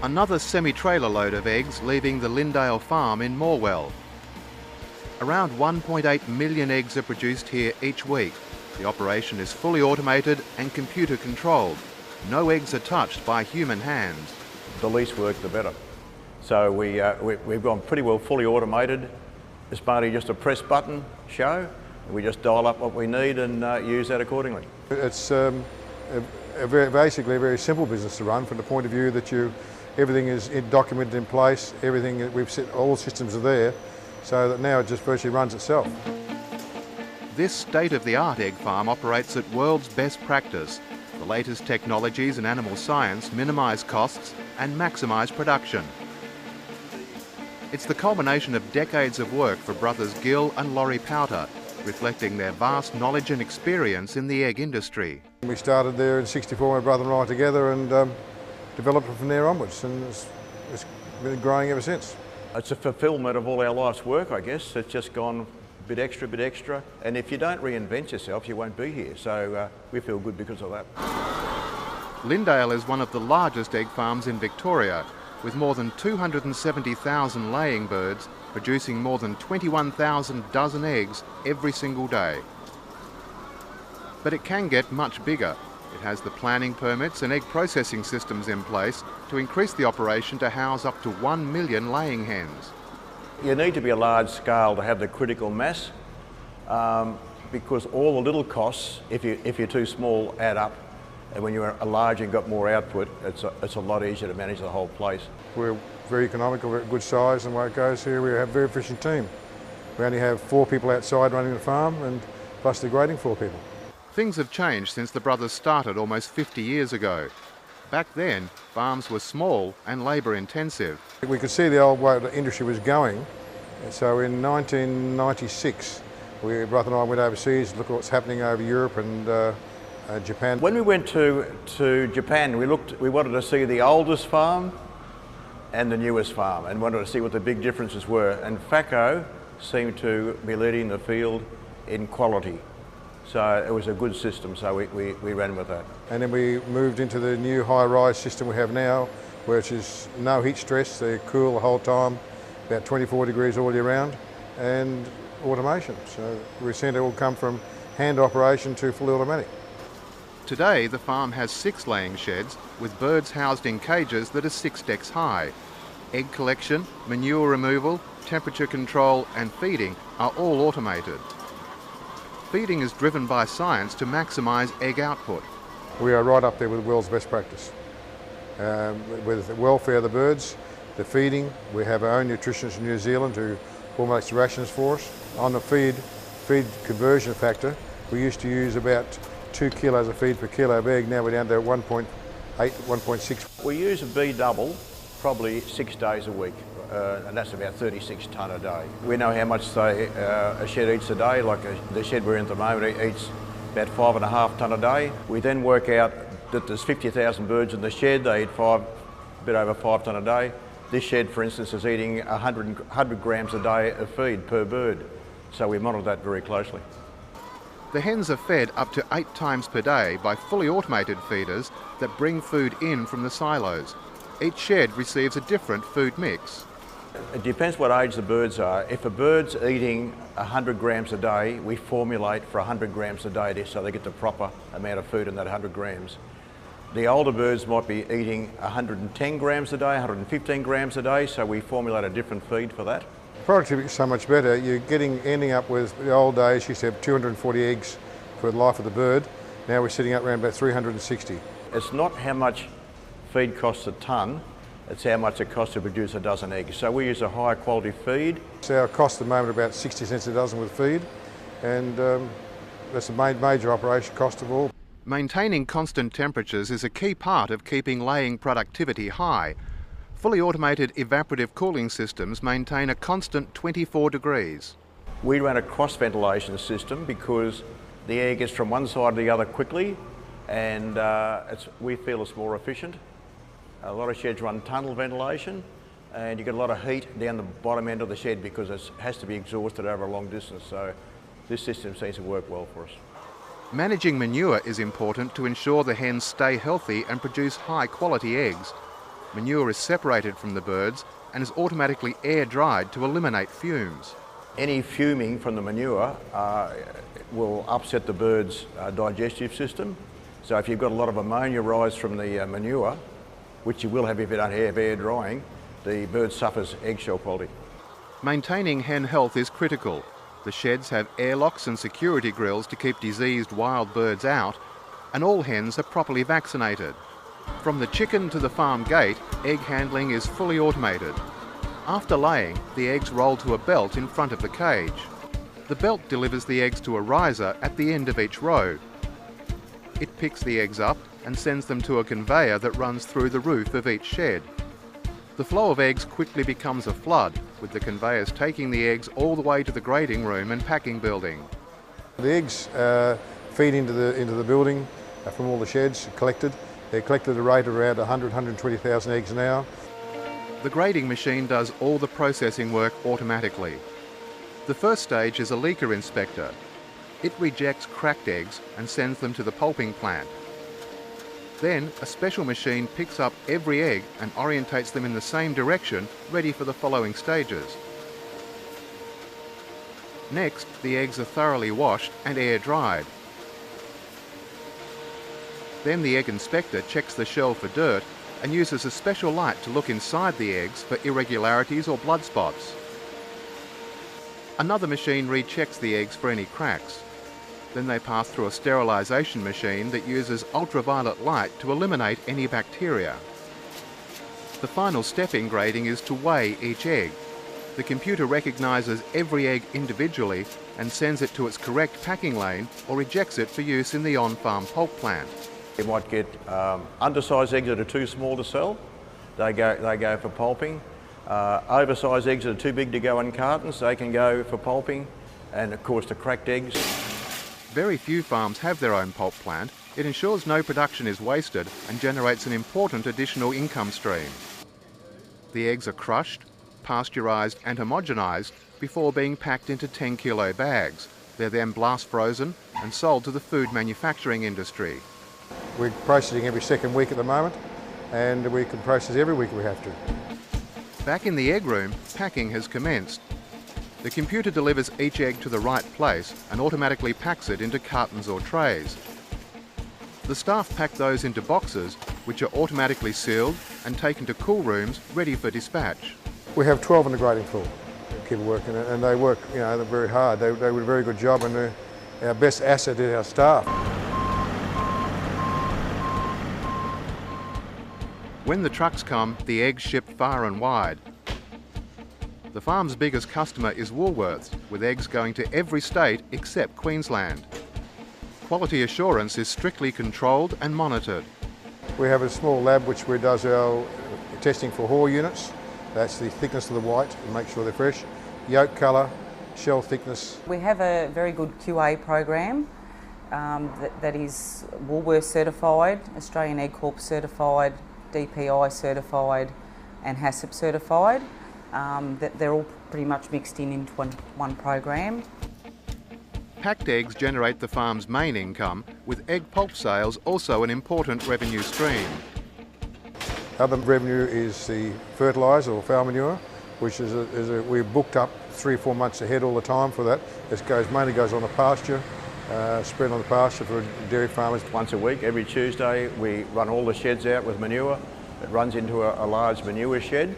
Another semi-trailer load of eggs leaving the Lindale farm in Morwell. Around 1.8 million eggs are produced here each week. The operation is fully automated and computer controlled. No eggs are touched by human hands. The least work, the better. So we've gone pretty well fully automated. It's partly just a press button show. We just dial up what we need and use that accordingly. It's basically a very simple business to run from the point of view that everything is documented in place, everything we've set, all systems are there, so that now it just virtually runs itself. This state-of-the-art egg farm operates at world's best practice. The latest technologies in animal science minimise costs and maximise production. It's the culmination of decades of work for brothers Gill and Laurie Powter, reflecting their vast knowledge and experience in the egg industry. We started there in '64, my brother and I together, and developed it from there onwards, and it's been growing ever since. It's a fulfilment of all our life's work, I guess. It's just gone bit extra, and if you don't reinvent yourself, you won't be here, so we feel good because of that. Lindale is one of the largest egg farms in Victoria, with more than 270,000 laying birds producing more than 21,000 dozen eggs every single day. But it can get much bigger. It has the planning permits and egg processing systems in place to increase the operation to house up to 1 million laying hens. You need to be a large scale to have the critical mass, because all the little costs, if you're too small, add up. And when you're large and got more output, it's a lot easier to manage the whole place. We're very economical, very good size, and the way it goes here, we have a very efficient team. We only have 4 people outside running the farm, and plus the grading 4 people. Things have changed since the brothers started almost 50 years ago. Back then, farms were small and labour intensive. We could see the old way the industry was going, so in 1996, brother and I went overseas to look at what's happening over Europe and Japan. When we went to Japan, we wanted to see the oldest farm and the newest farm, and wanted to see what the big differences were. And Faco seemed to be leading the field in quality. So it was a good system, so we ran with that. And then we moved into the new high-rise system we have now, which is no heat stress, they're cool the whole time, about 24 degrees all year round, and automation. So we seem to all come from hand operation to fully automatic. Today, the farm has 6 laying sheds with birds housed in cages that are 6 decks high. Egg collection, manure removal, temperature control and feeding are all automated. Feeding is driven by science to maximise egg output. We are right up there with the world's best practice. With the welfare of the birds, the feeding, we have our own nutritionist in New Zealand who formulates the rations for us. On the feed conversion factor, we used to use about 2 kilos of feed per kilo of egg, now we're down to 1.8, 1.6. We use a bee double probably 6 days a week, and that's about 36 tonne a day. We know how much a shed eats a day, like the shed we're in at the moment eats about 5.5 tonne a day. We then work out that there's 50,000 birds in the shed, they eat a bit over 5 tonne a day. This shed, for instance, is eating 100 grams a day of feed per bird, so we monitor that very closely. The hens are fed up to 8 times per day by fully automated feeders that bring food in from the silos. Each shed receives a different food mix. It depends what age the birds are. If a bird's eating 100 grams a day, we formulate for 100 grams a day so they get the proper amount of food in that 100 grams. The older birds might be eating 110 grams a day, 115 grams a day, so we formulate a different feed for that. Productivity is so much better. You're ending up with, the old days, you used to have 240 eggs for the life of the bird. Now we're sitting up around about 360. It's not how much feed costs a tonne, it's how much it costs to produce a dozen eggs. So we use a higher quality feed. So our cost at the moment about 60 cents a dozen with feed, and that's the major operation cost of all. Maintaining constant temperatures is a key part of keeping laying productivity high. fully automated evaporative cooling systems maintain a constant 24 degrees. We run a cross ventilation system because the air gets from one side to the other quickly, and we feel it's more efficient. A lot of sheds run tunnel ventilation, and you get a lot of heat down the bottom end of the shed because it has to be exhausted over a long distance. So this system seems to work well for us. Managing manure is important to ensure the hens stay healthy and produce high quality eggs. Manure is separated from the birds and is automatically air dried to eliminate fumes. Any fuming from the manure will upset the bird's digestive system. So if you've got a lot of ammonia rise from the manure, which you will have if you don't have air drying, the bird suffers eggshell quality. Maintaining hen health is critical. The sheds have airlocks and security grills to keep diseased wild birds out, and all hens are properly vaccinated. From the chicken to the farm gate, egg handling is fully automated. After laying, the eggs roll to a belt in front of the cage. The belt delivers the eggs to a riser at the end of each row. It picks the eggs up and sends them to a conveyor that runs through the roof of each shed. The flow of eggs quickly becomes a flood, with the conveyors taking the eggs all the way to the grading room and packing building. The eggs feed into the building from all the sheds, collected. They're collected at a rate of around 120,000 eggs an hour. The grading machine does all the processing work automatically. The first stage is a leaker inspector. It rejects cracked eggs and sends them to the pulping plant. Then a special machine picks up every egg and orientates them in the same direction, ready for the following stages. Next, the eggs are thoroughly washed and air dried. Then the egg inspector checks the shell for dirt and uses a special light to look inside the eggs for irregularities or blood spots. Another machine rechecks the eggs for any cracks. Then they pass through a sterilisation machine that uses ultraviolet light to eliminate any bacteria. The final step in grading is to weigh each egg. The computer recognises every egg individually and sends it to its correct packing lane or rejects it for use in the on-farm pulp plant. You might get undersized eggs that are too small to sell. They go for pulping. Oversized eggs that are too big to go in cartons, they can go for pulping. And of course the cracked eggs. Very few farms have their own pulp plant. It ensures no production is wasted and generates an important additional income stream. The eggs are crushed, pasteurised and homogenised before being packed into 10-kilo bags. They're then blast frozen and sold to the food manufacturing industry. We're processing every second week at the moment, and we can process every week if we have to. Back in the egg room, packing has commenced. The computer delivers each egg to the right place and automatically packs it into cartons or trays. The staff pack those into boxes, which are automatically sealed and taken to cool rooms ready for dispatch. We have 12 on the grading floor, keep working, and they work, they're very hard. They do a very good job, and our best asset is our staff. When the trucks come, the eggs ship far and wide. The farm's biggest customer is Woolworths, with eggs going to every state except Queensland. Quality assurance is strictly controlled and monitored. We have a small lab which does our testing for Hoare units. That's the thickness of the white and make sure they're fresh. Yolk colour, shell thickness. We have a very good QA program that is Woolworths certified, Australian Egg Corp certified, DPI certified and HACCP certified. They're all pretty much mixed into one program. Packed eggs generate the farm's main income, with egg pulp sales also an important revenue stream. Other revenue is the fertiliser or fowl manure, which we're booked up 3 or 4 months ahead all the time for that. This mainly goes on the pasture, spread on the pasture for dairy farmers. Once a week, every Tuesday, we run all the sheds out with manure. It runs into a large manure shed,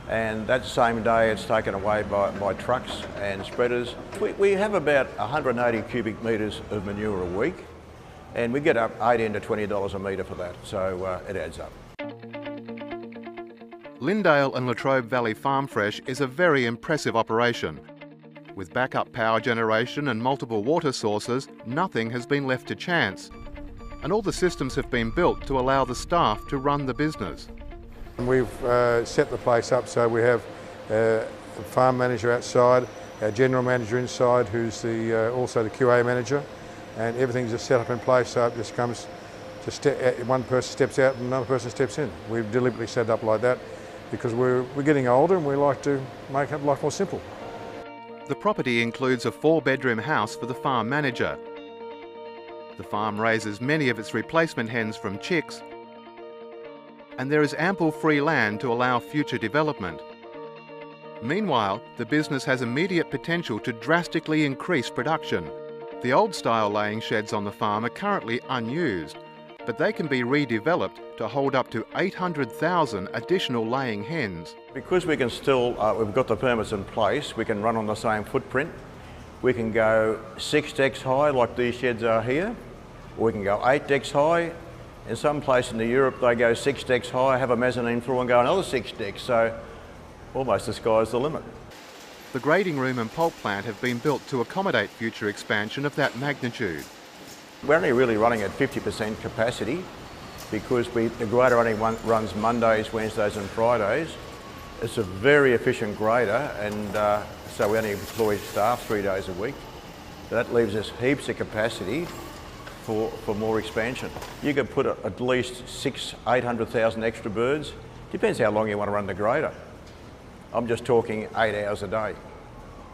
and that same day it's taken away by trucks and spreaders. We have about 180 cubic metres of manure a week, and we get up $18 to $20 a metre for that, so it adds up. Lindale and Latrobe Valley Farm Fresh is a very impressive operation. With backup power generation and multiple water sources, nothing has been left to chance. And all the systems have been built to allow the staff to run the business. And we've set the place up so we have a farm manager outside, our general manager inside, who's also the QA manager, and everything's just set up in place so it just comes to one person steps out and another person steps in. We've deliberately set it up like that because we're getting older and we like to make life more simple. The property includes a 4-bedroom house for the farm manager. The farm raises many of its replacement hens from chicks, and there is ample free land to allow future development. Meanwhile, the business has immediate potential to drastically increase production. The old-style laying sheds on the farm are currently unused, but they can be redeveloped to hold up to 800,000 additional laying hens. Because we can still, we've got the permits in place, we can run on the same footprint. We can go 6 decks high like these sheds are here, or we can go 8 decks high. In some places in Europe they go 6 decks high, have a mezzanine floor and go another 6 decks, so almost the sky's the limit. The grading room and pulp plant have been built to accommodate future expansion of that magnitude. We're only really running at 50% capacity because the grader only runs Mondays, Wednesdays and Fridays. It's a very efficient grader, and so we only employ staff 3 days a week. That leaves us heaps of capacity for more expansion. You could put at least 800,000 extra birds. Depends how long you want to run the grader. I'm just talking 8 hours a day.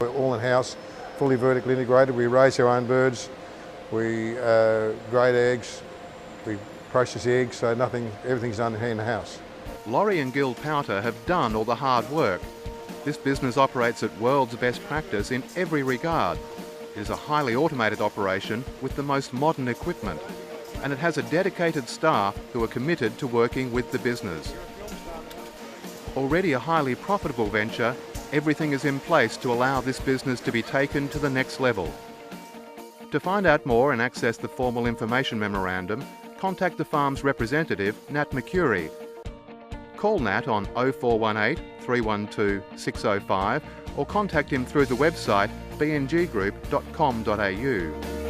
We're all in-house, fully vertically integrated. We raise our own birds, we grade eggs, we process eggs, so everything's done here in the house. Laurie and Gil Powter have done all the hard work. This business operates at world's best practice in every regard. It is a highly automated operation with the most modern equipment, and it has a dedicated staff who are committed to working with the business. Already a highly profitable venture, everything is in place to allow this business to be taken to the next level. To find out more and access the formal information memorandum, contact the farm's representative, Nat McCurry. Call Nat on 0418 312 605 or contact him through the website bnggroup.com.au.